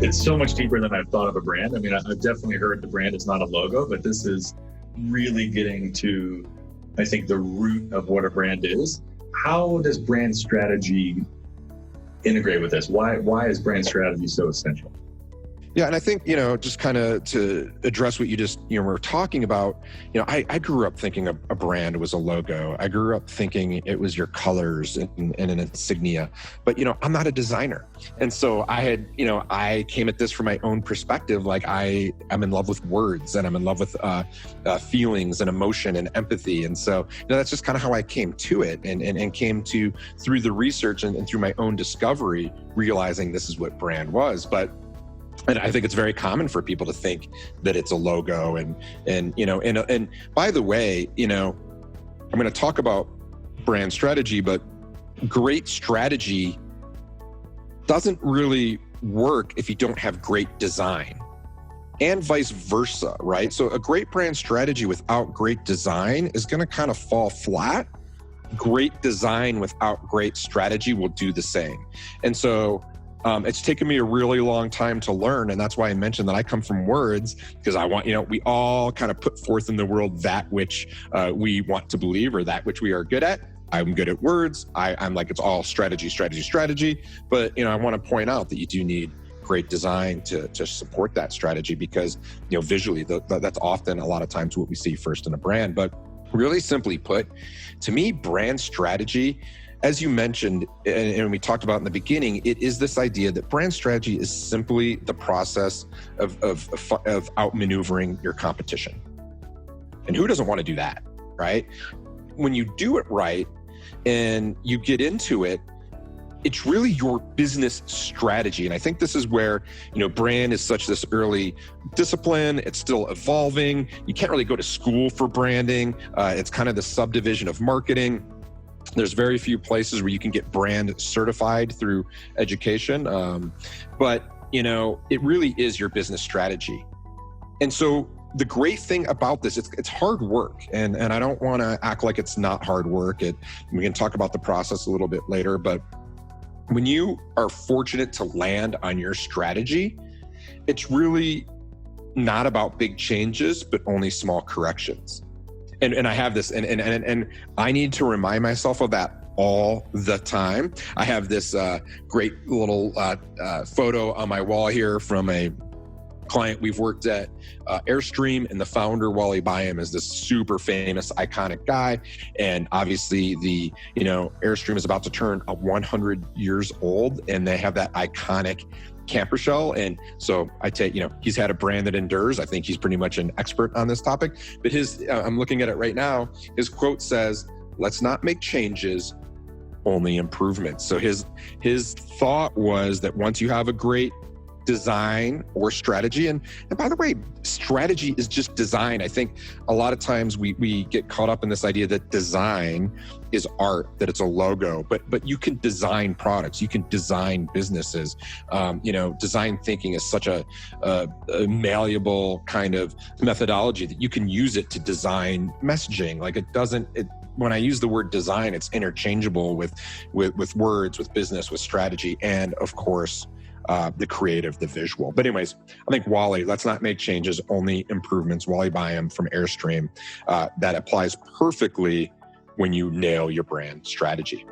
It's so much deeper than I've thought of a brand. I mean, I've definitely heard the brand is not a logo, but this is really getting to, I think, the root of what a brand is. How does brand strategy integrate with this? Why is brand strategy so essential? Yeah, and I think, just kind of to address what you just, were talking about, I grew up thinking a brand was a logo. I grew up thinking it was your colors and an insignia, but, I'm not a designer. And so I came at this from my own perspective. Like I'm in love with words and I'm in love with feelings and emotion and empathy. And so, that's just kind of how I came to it and came to, through the research and through my own discovery, realizing this is what brand was. And I think it's very common for people to think that it's a logo. And by the way, I'm going to talk about brand strategy, but great strategy doesn't really work if you don't have great design, and vice versa, right? So a great brand strategy without great design is going to kind of fall flat. Great design without great strategy will do the same. And so it's taken me a really long time to learn. And that's why I mentioned that I come from words, because I want, we all kind of put forth in the world that which we want to believe or that which we are good at. I'm good at words. I'm like, it's all strategy. But, I want to point out that you do need great design to support that strategy, because, visually, that's often a lot of times what we see first in a brand. But really simply put, to me, brand strategy, as you mentioned, and we talked about in the beginning, it is this idea that brand strategy is simply the process of outmaneuvering your competition. And who doesn't want to do that, right? When you do it right and you get into it, it's really your business strategy. And I think this is where, brand is such this early discipline. It's still evolving. You can't really go to school for branding. It's kind of the subdivision of marketing. There's very few places where you can get brand certified through education. But it really is your business strategy. And so the great thing about this, it's hard work. And I don't want to act like it's not hard work. We can talk about the process a little bit later. But when you are fortunate to land on your strategy, it's really not about big changes, but only small corrections. And I have this, and I need to remind myself of that all the time. I have this great little photo on my wall here from a client we've worked at, Airstream, and the founder, Wally Byam, is this super famous, iconic guy. And obviously Airstream is about to turn 100 years old, and they have that iconic camper shell. And so I take, he's had a brand that endures. I think he's pretty much an expert on this topic, but I'm looking at it right now. His quote says, "Let's not make changes, only improvements." So his thought was that once you have a great design or strategy, and by the way, strategy is just design. I think a lot of times we get caught up in this idea that design is art, that it's a logo, but you can design products, you can design businesses. Design thinking is such a malleable kind of methodology that you can use it to design messaging. Like when I use the word design, it's interchangeable with words, with business, with strategy, and of course, the creative, the visual. But anyways, I think Wally, let's not make changes, only improvements. Wally Byam from Airstream, that applies perfectly when you nail your brand strategy.